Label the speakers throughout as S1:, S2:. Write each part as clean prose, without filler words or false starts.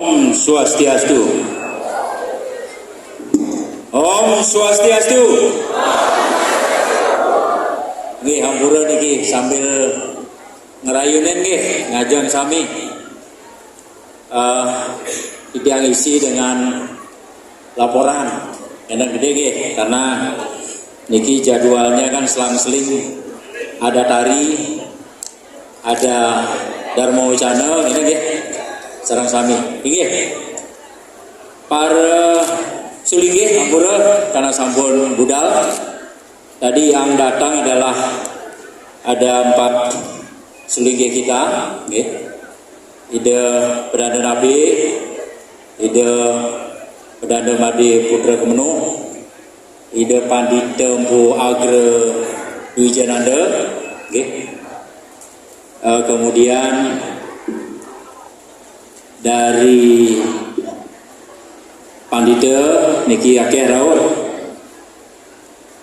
S1: Om Swastiastu. Om Swastiastu. Nggih hampura niki sambil ngerayunen nggih ngajon sami. Kita isi dengan laporan enak gede nggih karena niki jadwalnya kan selang-seling ada tari, ada Dharma Wacana ini nggih. Sarang sami inggih para sulinggih hampura karena sampun budal. Tadi yang datang adalah ada 4 sulinggih kita nggih. Ide Perdana Nabi, Ide Perdana Madi Putra Kemenuh, Ide Pandita Empu Agra Wijananda nggih. Kemudian dari Pandita niki akeh rawuh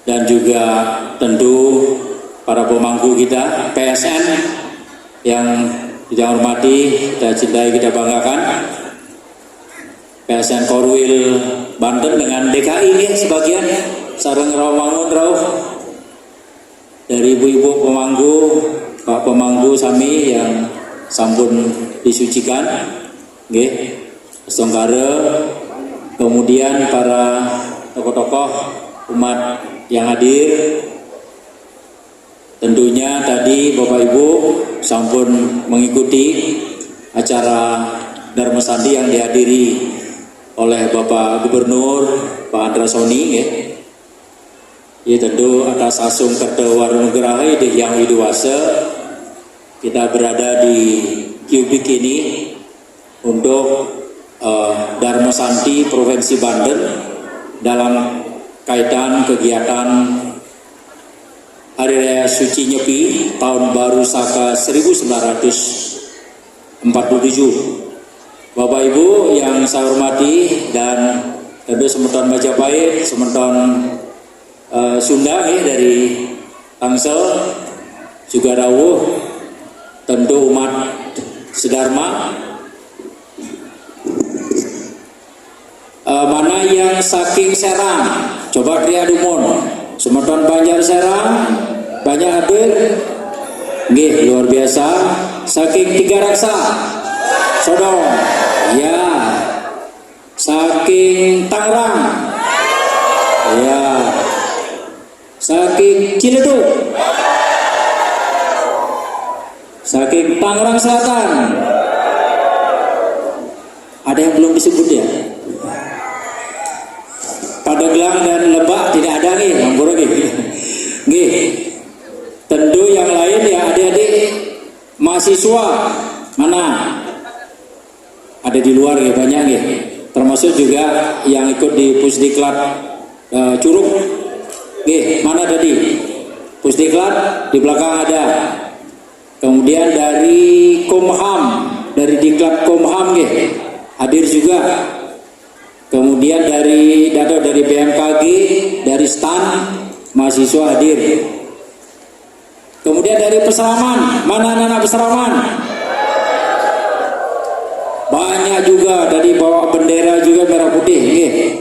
S1: dan juga tentu para pemangku kita PSN yang kita hormati, kita cintai, kita banggakan. PSN Korwil Banten dengan DKI ya sebagian sareng rawuh dari ibu-ibu pemangku, Pak pemangku sami yang sampun disucikan nggih, Songgara, kemudian para tokoh-tokoh umat yang hadir. Tentunya tadi Bapak Ibu sampun mengikuti acara Dharma Sandi yang dihadiri oleh Bapak Gubernur Pak Andra Soni nggih. Ya tentu atas asung Kerta Warunugraha yang widuwasa kita berada di Kubik ini untuk Dharma Santi Provinsi Banten dalam kaitan kegiatan Hari Raya Suci Nyepi Tahun Baru Saka 1947. Bapak Ibu yang saya hormati dan tentu semeton Majapahit, semeton Sunda dari Tangsel juga rawuh, tentu umat sedharma. Mana yang saking Serang, coba kriya dumun. Semeton Banjar Serang banyak hadir nggih, luar biasa. Saking Tiga Raksa Sodong ya, saking Tangerang ya, saking Ciledug, saking Tangerang Selatan. Ada yang belum disebut ya? Pandeglang dan Lebak tidak ada nih, hampura nggih. Tentu yang lain ya adik-adik mahasiswa mana? Ada di luar ya banyak nggih. Termasuk juga yang ikut di Pusdiklat Curug. Nggih, mana tadi? Pusdiklat di belakang ada. Kemudian dari Komham, dari Diklat Komham nggih, hadir juga. Kemudian dari BMKG, dari STAN, mahasiswa hadir. Kemudian dari Peseraman, mana anak-anak Peseraman? Banyak juga, tadi bawa bendera juga merah putih. Nggih.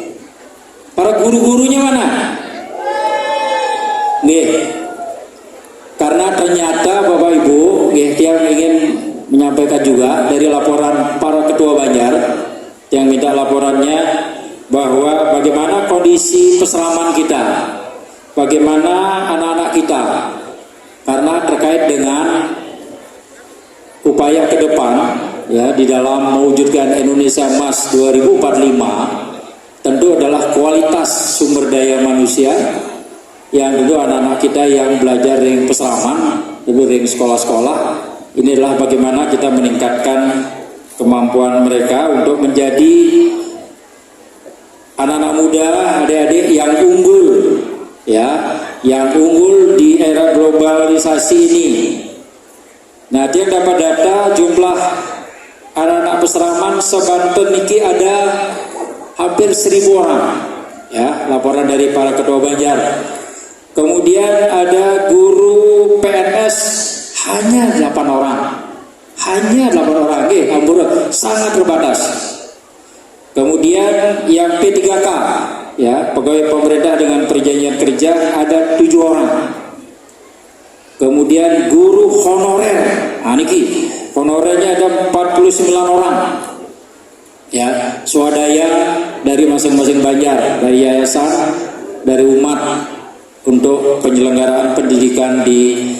S1: Para guru-gurunya mana? Nggih. Karena ternyata Bapak Ibu, nggih, yang ingin menyampaikan juga dari laporan para ketua Banjar yang minta laporannya bahwa bagaimana kondisi Peseraman kita, bagaimana anak-anak kita, karena terkait dengan upaya ke depan ya di dalam mewujudkan Indonesia Emas 2045 tentu adalah kualitas sumber daya manusia yang tentu anak-anak kita yang belajar di Peseraman, tentu di sekolah-sekolah. Ini adalah bagaimana kita meningkatkan kemampuan mereka untuk menjadi anak-anak muda, adik-adik yang unggul ya, yang unggul di era globalisasi ini. Nah, dia dapat data jumlah anak-anak Peseraman sebanten niki ada hampir 1.000 orang ya, laporan dari para ketua Banjar. Kemudian ada guru PNS hanya 8 orang. Hanya 8 orang, hampura sangat terbatas. Kemudian yang P3K, ya, pegawai pemerintah dengan perjanjian kerja ada 7 orang. Kemudian guru honorer, niki honorernya ada 49 orang. Ya, swadaya dari masing-masing banjar, dari yayasan, dari umat untuk penyelenggaraan pendidikan di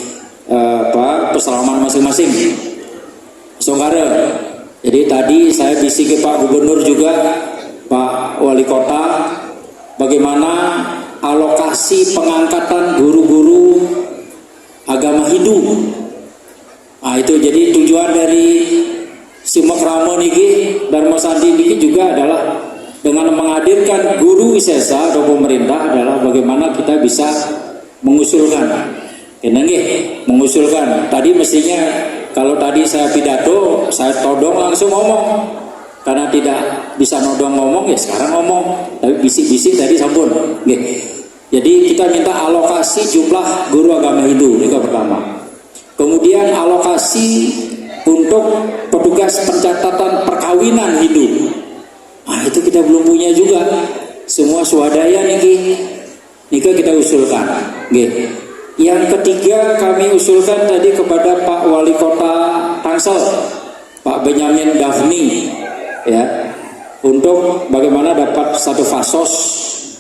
S1: pesalaman masing-masing. Songgara. Jadi tadi saya bisik ke Pak Gubernur juga, Pak Wali Kota, bagaimana alokasi pengangkatan guru-guru agama Hindu. Nah itu jadi tujuan dari Simak Ramo niki, Dharma Sandi niki juga adalah dengan menghadirkan guru wisesa atau pemerintah adalah bagaimana kita bisa mengusulkan. Mengusulkan. Tadi mestinya kalau tadi saya pidato, saya todong langsung ngomong. Karena tidak bisa nodong ngomong, ya sekarang ngomong. Tapi bisik-bisik tadi sampun. Jadi kita minta alokasi jumlah guru agama Hindu, itu pertama. Kemudian alokasi untuk petugas pencatatan perkawinan Hindu. Nah itu kita belum punya juga. Semua swadaya niki kita usulkan. Yang ketiga kami usulkan tadi kepada Pak Wali Kota Tangsel, Pak Benyamin Daphni, ya, untuk bagaimana dapat satu fasos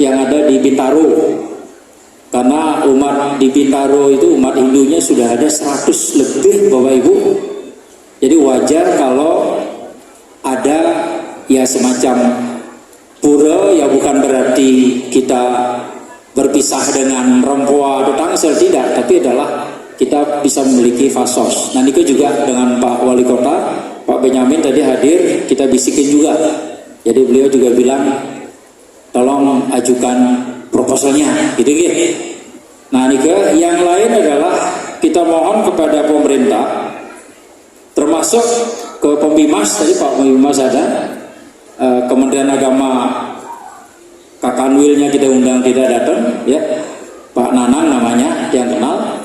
S1: yang ada di Bintaro. Karena umat di Bintaro itu umat Hindunya sudah ada 100 lebih Bapak Ibu. Jadi wajar kalau ada ya semacam pura, ya bukan berarti kita berpisah dengan Rempoa atau Tangsel, tidak, tapi adalah kita bisa memiliki fasos. Nah itu juga dengan Pak Wali Kota, Pak Benyamin tadi hadir, kita bisikin juga. Jadi beliau juga bilang tolong ajukan proposalnya, gitu. Nah Nika, yang lain adalah kita mohon kepada pemerintah, termasuk ke Pembimas tadi Pak Pembimas ada, Kementerian Agama Kakanwilnya kita undang tidak datang, ya, Pak Nanang namanya yang kenal.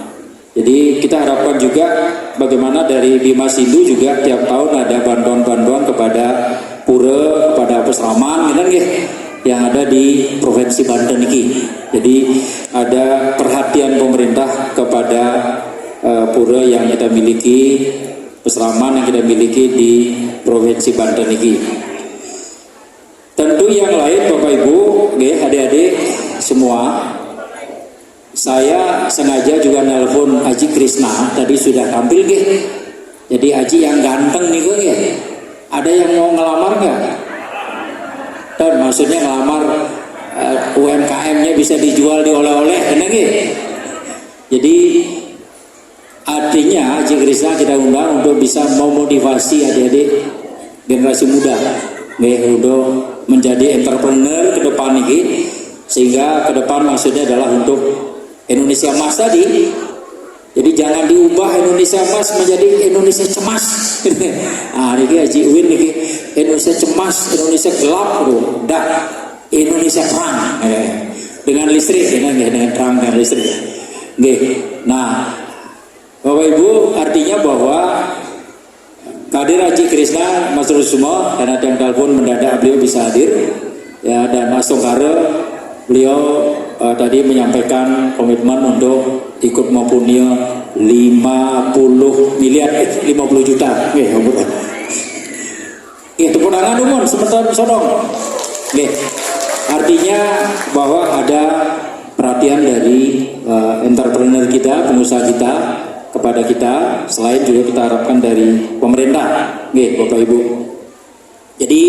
S1: Jadi kita harapkan juga bagaimana dari Bimas Hindu juga tiap tahun ada bantuan-bantuan kepada pura, kepada pesalaman, yang ada di Provinsi Banten ini. Jadi ada perhatian pemerintah kepada pura yang kita miliki, pesalaman yang kita miliki di Provinsi Banten ini. Tentu yang lain Bapak Ibu, adik-adik semua, saya sengaja juga nelpon Haji Krisna, tadi sudah tampil Jadi Haji yang ganteng nih ada yang mau ngelamar nggak? Dan maksudnya ngelamar UMKM-nya bisa dijual di oleh-oleh, Jadi artinya Haji Krisna kita undang untuk bisa memotivasi adik-adik generasi muda, untuk menjadi entrepreneur ke depan ini, sehingga ke depan maksudnya adalah untuk Indonesia Emas tadi. Jadi jangan diubah Indonesia Emas menjadi Indonesia cemas. Nah, ini Haji Uwin ini Indonesia cemas, Indonesia gelap, dah Indonesia terang dengan listrik, dengan terang dan listrik. Nah, Bapak Ibu, artinya bahwa Kadir Haji Krisna Mas Rusmo, karena yang telepon mendadak beliau bisa hadir, ya, dan Mas Songgara beliau tadi menyampaikan komitmen untuk ikut mempunyai 50 miliar, 50 juta. Tepuk tangan dong, sebentar sodong. Artinya bahwa ada perhatian dari entrepreneur kita, pengusaha kita kepada kita, selain juga kita harapkan dari pemerintah, Bapak Ibu. Jadi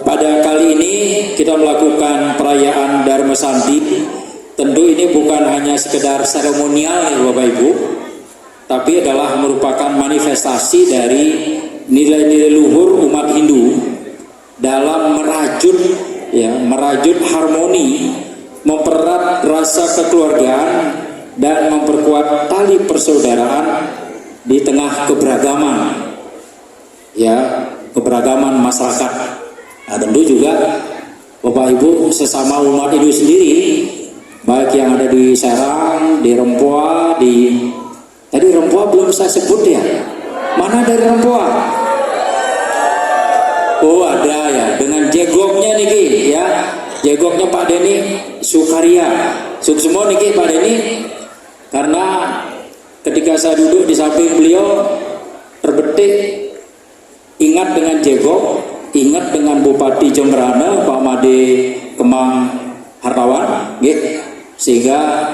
S1: pada kali ini kita melakukan perayaan Dharma Santi. Tentu ini bukan hanya sekedar seremonial, Bapak Ibu, tapi adalah merupakan manifestasi dari nilai-nilai luhur umat Hindu dalam merajut harmoni, mempererat rasa kekeluargaan, dan memperkuat tali persaudaraan di tengah keberagaman, keberagaman masyarakat. Nah, tentu juga Bapak Ibu sesama umat Hindu sendiri, baik yang ada di Serang, di Rempoa, tadi Rempoa belum saya sebut ya. Mana dari Rempoa? Oh ada ya, dengan jegoknya niki ya, jegoknya Pak Denny Sukaria, semua niki Pak Denny, karena ketika saya duduk di samping beliau terbetik ingat dengan jegok, ingat dengan Bupati Jemberana Pak Made Kemang Hartawan, sehingga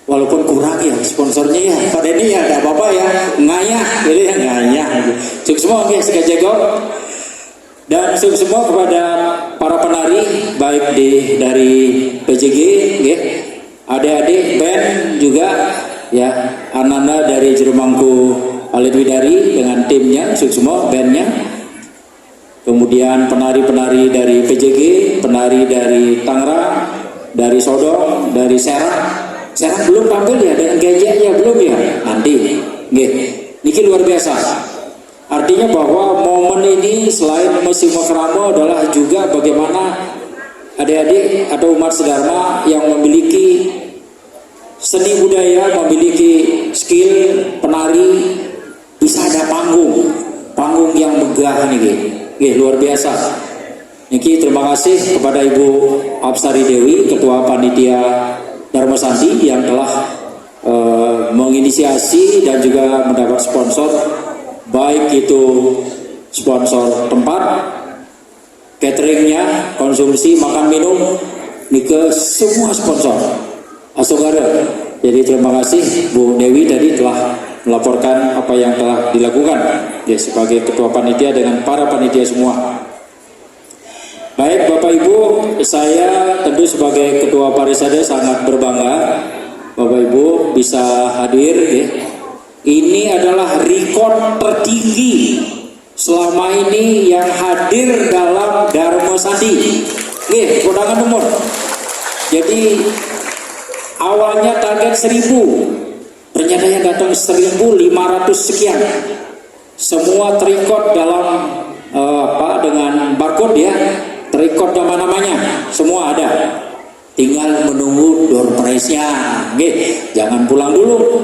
S1: walaupun kurang ya sponsornya ya Pak Denny ya, tidak apa-apa ya, ngayah, jadi ya ngayah. Cukup semua sekali jegok. Dan semua kepada para penari baik dari PJG, adik-adik band juga ya, Ananda dari Jerumangku Alit Widari dengan timnya, semua bandnya. Kemudian penari-penari dari PJG, penari dari Tangerang, dari Sodong, dari Serang belum tampil ya, dengan gejeknya belum ya, nanti. Niki luar biasa. Artinya bahwa momen ini selain musim Makramo adalah juga bagaimana adik-adik atau umat sedharma yang memiliki seni budaya, memiliki skill penari, bisa ada panggung yang megah nih, luar biasa. Niki terima kasih kepada Ibu Absari Dewi, Ketua Panitia Dharma Santi yang telah menginisiasi dan juga mendapat sponsor, baik itu sponsor tempat, cateringnya, konsumsi, makan minum, ke semua sponsor Asogara. Jadi terima kasih Bu Dewi tadi telah melaporkan apa yang telah dilakukan ya sebagai ketua panitia dengan para panitia semua. Baik Bapak Ibu, saya tentu sebagai ketua Parisade sangat berbangga Bapak Ibu bisa hadir ya. Ini adalah rekor tertinggi selama ini yang hadir dalam Dharma Santi. Undangan nomor. Jadi awalnya target 1000, ternyata yang datang 1500 sekian. Semua terikot dalam dengan barcode ya, terikot nama-namanya, semua ada. Tinggal menunggu door prize-nya. Jangan pulang dulu.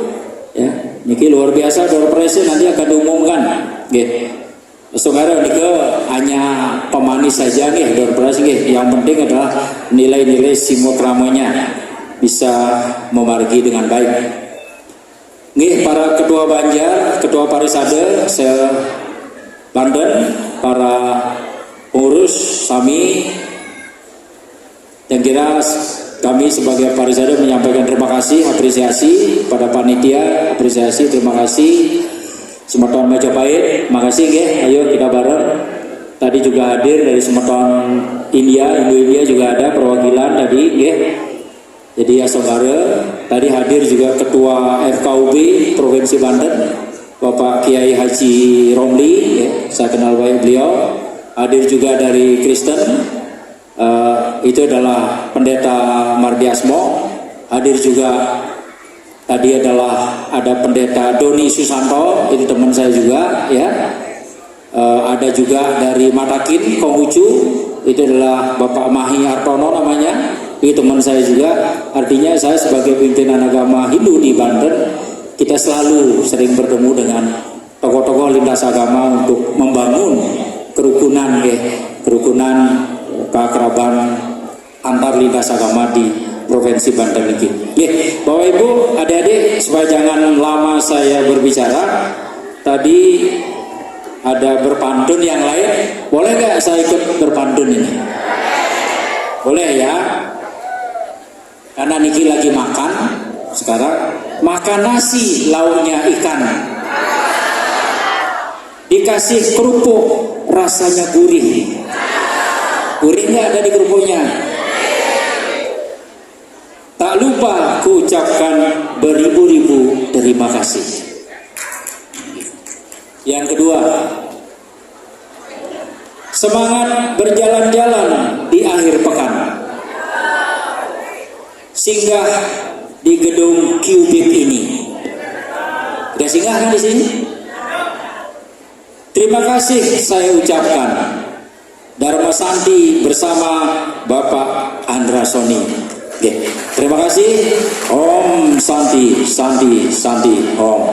S1: Ya, niki luar biasa door prize-nya nanti akan diumumkan. Saudara niki hanya pemanis saja door prize. Yang penting adalah nilai-nilai simulkramanya bisa memargi dengan baik. Para ketua Banjar, ketua Parisade Banten, para pengurus Sami, yang kira kami sebagai Parisade menyampaikan terima kasih, apresiasi pada panitia, apresiasi, terima kasih. Semeton Majapahit, makasih ayo kita bareng. Tadi juga hadir dari Semeton Indo-India juga ada perwakilan tadi Jadi ya saudara, tadi hadir juga Ketua FKUB Provinsi Banten, Bapak Kiai Haji Romli, saya kenal baik beliau. Hadir juga dari Kristen, itu adalah Pendeta Mardiasmo. Hadir juga tadi adalah ada Pendeta Doni Susanto, itu teman saya juga ya. Ada juga dari Matakin Konghucu, itu adalah Bapak Mahi Hartono namanya, itu teman saya juga. Artinya saya sebagai pimpinan agama Hindu di Banten, kita selalu sering bertemu dengan tokoh-tokoh lintas agama untuk membangun kerukunan keakraban antar lintas agama di Provinsi Banten ini. Bapak Ibu, adik-adik, supaya jangan lama saya berbicara, tadi ada berpantun yang lain, boleh nggak saya ikut berpantun ini? Boleh ya? Karena Niki lagi makan sekarang, makan nasi lauknya ikan, dikasih kerupuk rasanya gurih. Gurihnya ada di kerupuknya. Tak lupa ku ucapkan beribu-ribu terima kasih. Yang kedua, semangat berjalan-jalan di akhir pekan. Singgah di gedung Qubit ini. Udah singgah kan di sini? Terima kasih saya ucapkan. Dharma Santi bersama Bapak Andra Soni. Terima kasih. Om Santi, Santi, Santi, Om.